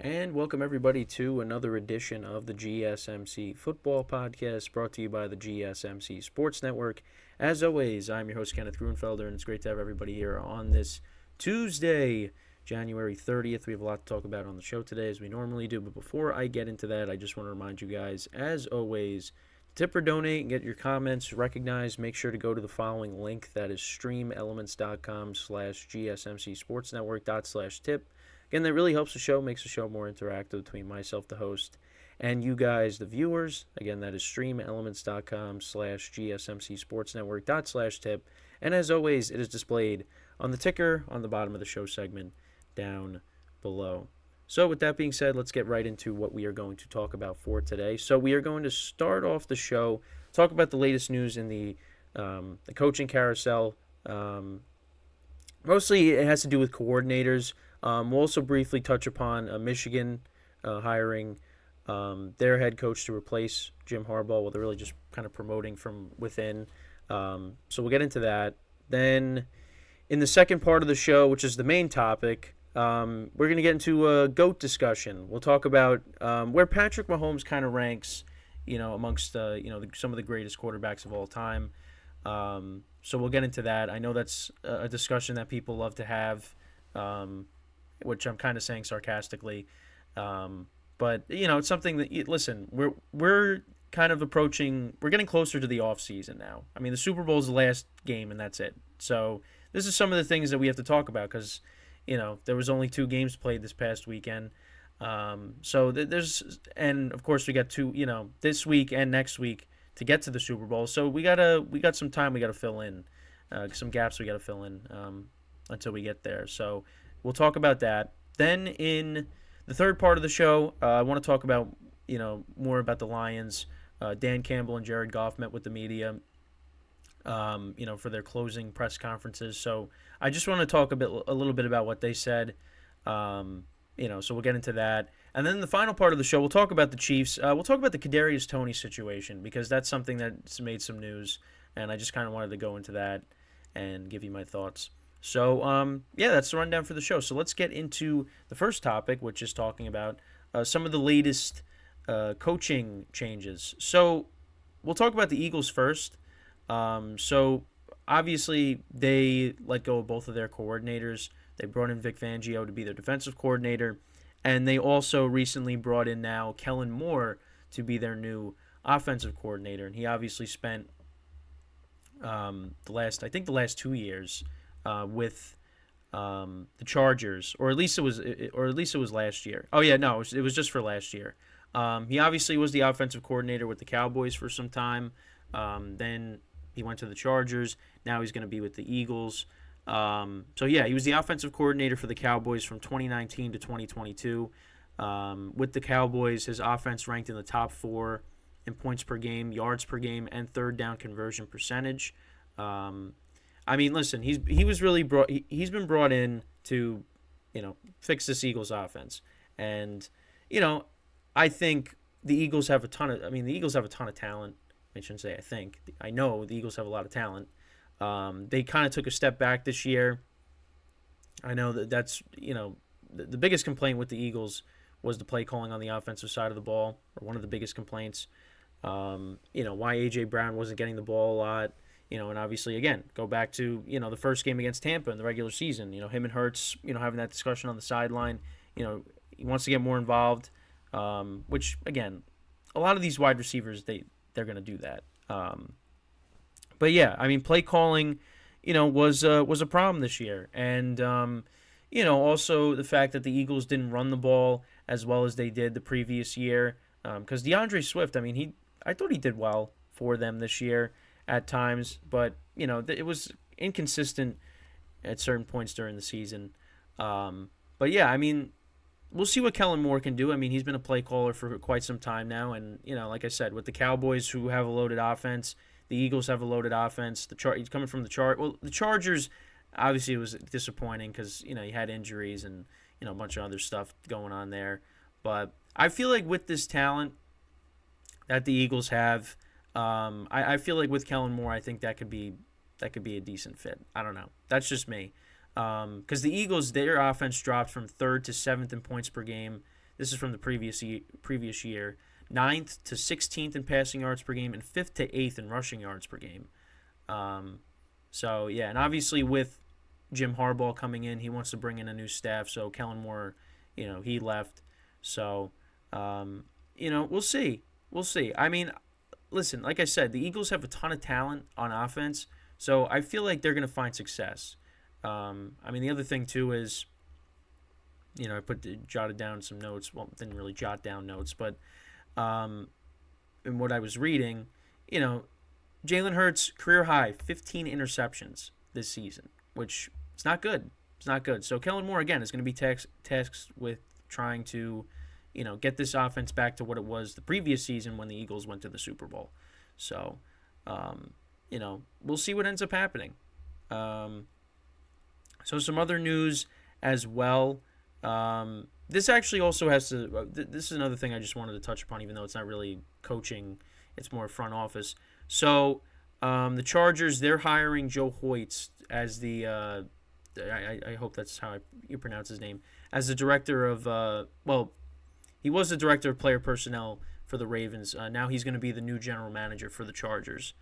And welcome everybody to another edition of the GSMC Football Podcast brought to you by the GSMC Sports Network. As always, I'm your host Kenneth Grunfelder, and it's great to have everybody here on this Tuesday, January 30th. We have a lot to talk about on the show today, as we normally do. But before I get into that, I just want to remind you guys, as always, tip or donate and get your comments recognized. Make sure to go to the following link. That is streamelements.com/GSMCsportsnetwork./tip. Again, that really helps the show, makes the show more interactive between myself, the host, and you guys, the viewers. Again, that is streamelements.com/GSMCsportsnetwork./tip. And as always, it is displayed on the ticker on the bottom of the show segment down below. So with that being said, let's get right into what we are going to talk about for today. So we are going to start off the show, talk about the latest news in the coaching carousel. Mostly it has to do with coordinators. We'll also briefly touch upon Michigan hiring their head coach to replace Jim Harbaugh. Well, they're really just kind of promoting from within. So we'll get into that. Then in the second part of the show, which is the main topic, we're going to get into a GOAT discussion. We'll talk about where Patrick Mahomes kind of ranks, amongst some of the greatest quarterbacks of all time. So we'll get into that. I know that's a discussion that people love to have, which I'm kind of saying sarcastically. But it's something that listen, we're kind of approaching. We're getting closer to the off season now. I mean, the Super Bowl is the last game, and that's it. So this is some of the things that we have to talk about because there was only 2 games played this past weekend. So there's, and of course we got 2, this week and next week to get to the Super Bowl. So we got some time we got to fill in, some gaps we got to fill in until we get there. So we'll talk about that. Then in the third part of the show, I want to talk about more about the Lions. Dan Campbell and Jared Goff met with the media, for their closing press conferences. So I just want to talk a little bit about what they said. So we'll get into that. And then the final part of the show, we'll talk about the Chiefs. We'll talk about the Kadarius Toney situation because that's something that's made some news, and I just kind of wanted to go into that and give you my thoughts. So, that's the rundown for the show. So let's get into the first topic, which is talking about some of the latest coaching changes. So we'll talk about the Eagles first. So obviously they let go of both of their coordinators. They brought in Vic Fangio to be their defensive coordinator, and they also recently brought in now Kellen Moore to be their new offensive coordinator. And he obviously spent the last 2 years with the Chargers, or at least it was last year. Oh yeah, no, it was just for last year. He obviously was the offensive coordinator with the Cowboys for some time. Then he went to the Chargers. Now he's going to be with the Eagles. He was the offensive coordinator for the Cowboys from 2019 to 2022. With the Cowboys, his offense ranked in the top 4 in points per game, yards per game, and third down conversion percentage. Listen, he's been brought in to, fix this Eagles offense, and I think the Eagles have a ton of talent. I shouldn't say I think. I know the Eagles have a lot of talent. They kind of took a step back this year. I know that's the biggest complaint with the Eagles was the play calling on the offensive side of the ball, or one of the biggest complaints. Why A.J. Brown wasn't getting the ball a lot. And obviously, again, go back to, the first game against Tampa in the regular season. Him and Hurts, having that discussion on the sideline. He wants to get more involved, which, again, a lot of these wide receivers, they're going to do that. Play calling, was a problem this year. And, also the fact that the Eagles didn't run the ball as well as they did the previous year. Because DeAndre Swift, I thought he did well for them this year at times, but it was inconsistent at certain points during the season. We'll see what Kellen Moore can do. He's been a play caller for quite some time now, and like I said, with the Cowboys who have a loaded offense, the Eagles have a loaded offense. He's coming from the Chargers. Obviously, it was disappointing because he had injuries and a bunch of other stuff going on there. But I feel like with this talent that the Eagles have, I feel like with Kellen Moore, I think that could be a decent fit. I don't know. That's just me. Because the Eagles, their offense dropped from 3rd to 7th in points per game This is from the previous year. Ninth to 16th in passing yards per game and 5th to 8th in rushing yards per game. So, yeah, and obviously with Jim Harbaugh coming in, he wants to bring in a new staff. So Kellen Moore, he left. So, we'll see. We'll see. I mean, listen, like I said, the Eagles have a ton of talent on offense. So I feel like they're going to find success. The other thing, too, is, I jotted down some notes. Well, didn't really jot down notes, but in what I was reading, Jalen Hurts, career high, 15 interceptions this season, which it's not good. It's not good. So Kellen Moore, again, is going to be tasked with trying to, get this offense back to what it was the previous season when the Eagles went to the Super Bowl. So, we'll see what ends up happening. So some other news as well. This actually also has to. This is another thing I just wanted to touch upon, even though it's not really coaching; it's more front office. So the Chargers, they're hiring Joe Hoyt as the. I hope that's how you pronounce his name, as the director of. He was the director of player personnel for the Ravens. Now he's going to be the new general manager for the Chargers.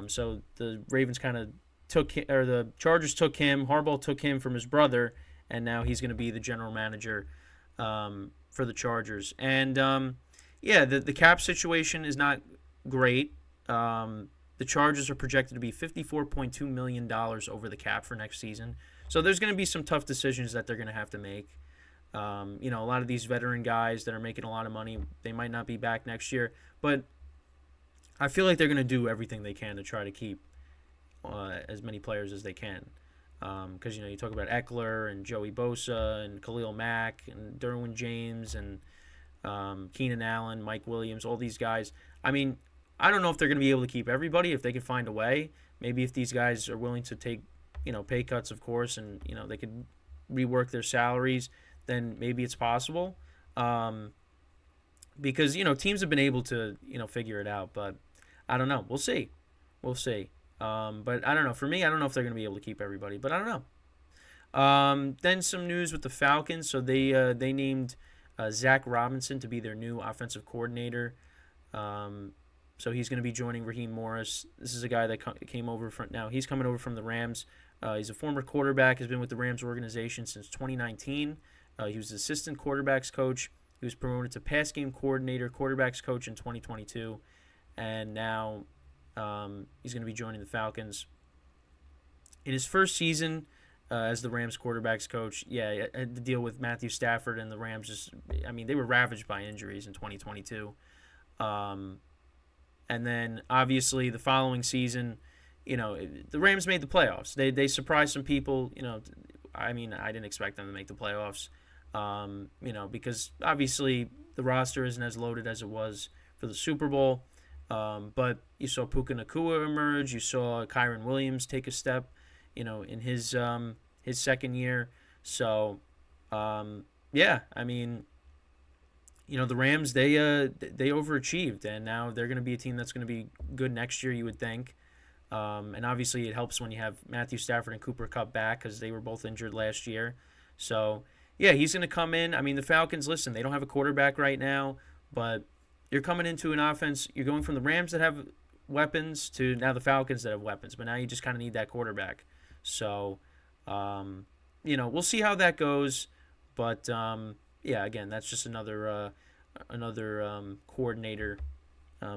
So the Ravens kind of the Chargers took him. Harbaugh took him from his brother, and now he's going to be the general manager for the Chargers. And the cap situation is not great. The Chargers are projected to be $54.2 million over the cap for next season. So there's going to be some tough decisions that they're going to have to make. A lot of these veteran guys that are making a lot of money, they might not be back next year. But I feel like they're going to do everything they can to try to keep as many players as they can. Because, you talk about Eckler and Joey Bosa and Khalil Mack and Derwin James and Keenan Allen, Mike Williams, all these guys. I mean, I don't know if they're going to be able to keep everybody, if they can find a way. Maybe if these guys are willing to take, pay cuts, of course, and, they could rework their salaries, then maybe it's possible. Because, teams have been able to, figure it out. But I don't know. We'll see. But I don't know. For me, I don't know if they're going to be able to keep everybody. But I don't know. Then some news with the Falcons. So they named Zach Robinson to be their new offensive coordinator. So he's going to be joining Raheem Morris. This is a guy that came over from now. He's coming over from the Rams. He's a former quarterback. Has been with the Rams organization since 2019. He was assistant quarterbacks coach. He was promoted to pass game coordinator, quarterbacks coach in 2022, and now he's going to be joining the Falcons. In his first season as the Rams quarterbacks coach, I had to deal with Matthew Stafford and the Rams. They were ravaged by injuries in 2022. And then, obviously, the following season, the Rams made the playoffs. They surprised some people. I didn't expect them to make the playoffs. Because obviously the roster isn't as loaded as it was for the Super Bowl. But you saw Puka Nacua emerge. You saw Kyron Williams take a step, in his second year. So, the Rams, they overachieved, and now they're going to be a team that's going to be good next year, you would think. And obviously it helps when you have Matthew Stafford and Cooper Kupp back because they were both injured last year. So, he's going to come in. The Falcons, listen, they don't have a quarterback right now, but you're coming into an offense. You're going from the Rams that have weapons to now the Falcons that have weapons, but now you just kind of need that quarterback. So, we'll see how that goes. But, again, that's just another coordinator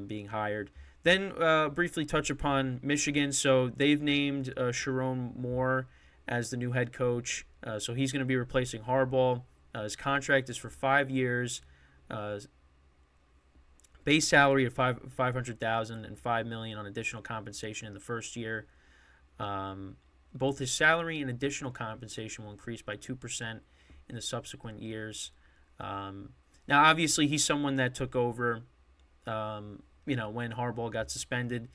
being hired. Then briefly touch upon Michigan. So they've named Sharon Moore as the new head coach. So he's going to be replacing Harbaugh. His contract is for 5 years. Base salary of $500,000 and $5 million on additional compensation in the first year. Both his salary and additional compensation will increase by 2% in the subsequent years. Now, obviously, he's someone that took over. When Harbaugh got suspended,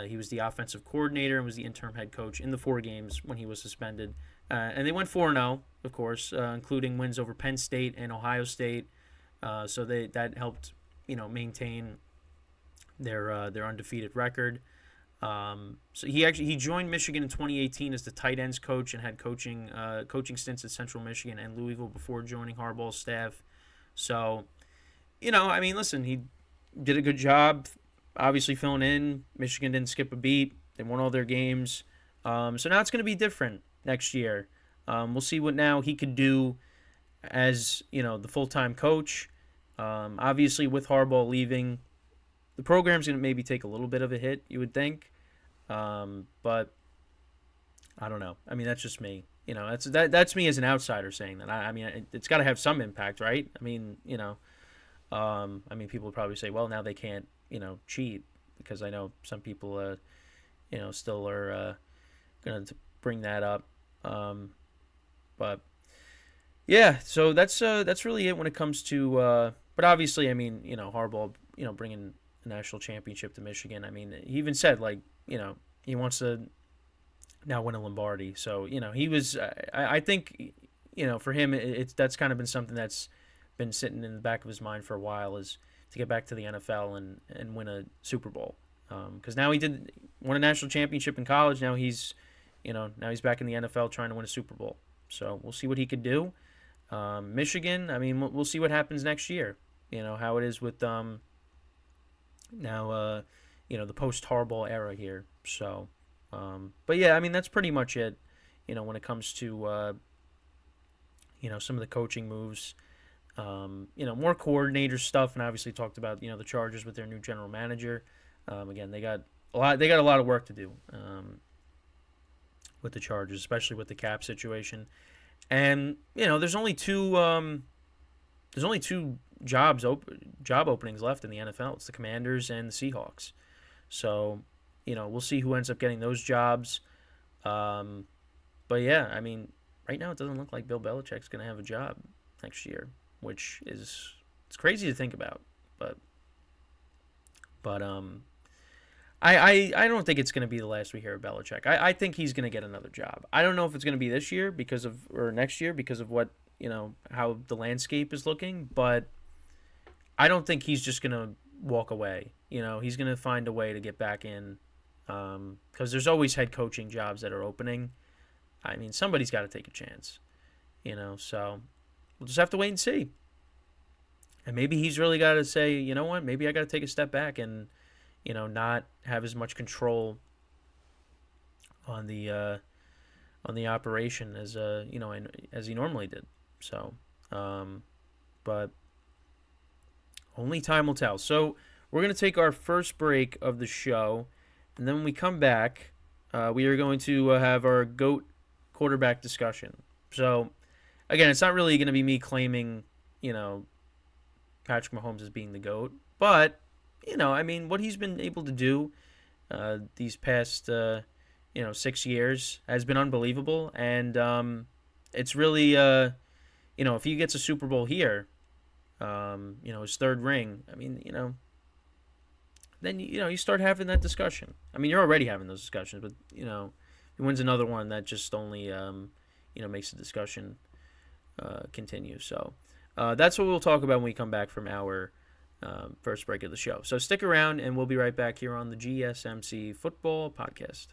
he was the offensive coordinator and was the interim head coach in the 4 games when he was suspended. And they went 4-0, of course, including wins over Penn State and Ohio State. So that helped, maintain their undefeated record. So he joined Michigan in 2018 as the tight ends coach and had coaching stints at Central Michigan and Louisville before joining Harbaugh's staff. So I mean, listen, he did a good job, obviously filling in. Michigan didn't skip a beat. They won all their games. So now it's going to be different next year. We'll see what now he could do as the full time coach. Obviously, with Harbaugh leaving, the program's going to maybe take a little bit of a hit, you would think. But I don't know. I mean, that's just me. That's me as an outsider saying that. I mean, it's got to have some impact, right? I mean, I mean, people would probably say, well, now they can't, cheat, because I know some people, still are going to bring that up. But yeah, so that's really it when it comes to. But obviously, I mean, Harbaugh, bringing a national championship to Michigan. I mean, he even said, like, he wants to now win a Lombardi. So he was. I think for him, it's that's kind of been something that's been sitting in the back of his mind for a while, is to get back to the NFL and win a Super Bowl. Because now he won a national championship in college. Now he's back in the NFL trying to win a Super Bowl. So we'll see what he could do. Michigan, I mean, we'll see what happens next year. How it is with now the post Harbaugh era here. So, but yeah, I mean, that's pretty much it. When it comes to some of the coaching moves. More coordinator stuff, and obviously talked about the Chargers with their new general manager. Again, they got a lot of work to do with the Chargers, especially with the cap situation. And there's only two job openings left in the NFL. It's the Commanders and the Seahawks. So we'll see who ends up getting those jobs. But yeah, I mean, right now it doesn't look like Bill Belichick's going to have a job next year, which it's crazy to think about. But I don't think it's going to be the last we hear of Belichick. I think he's going to get another job. I don't know if it's going to be this year or next year because of what how the landscape is looking, but I don't think he's just going to walk away. He's going to find a way to get back in, because there's always head coaching jobs that are opening. I mean, somebody's got to take a chance. So we'll just have to wait and see. And maybe he's really got to say, you know what, maybe I got to take a step back and not have as much control on the operation as as he normally did. So, but only time will tell. So we're gonna take our first break of the show, and then when we come back, we are going to have our GOAT quarterback discussion. So again, it's not really going to be me claiming Patrick Mahomes as being the GOAT, but I mean, what he's been able to do these past 6 years has been unbelievable, and it's really if he gets a Super Bowl here, his third ring, I mean, then you start having that discussion. I mean, you're already having those discussions, but if he wins another one, that just only makes the discussion continue. So that's what we'll talk about when we come back from our first break of the show. So stick around, and we'll be right back here on the GSMC Football Podcast.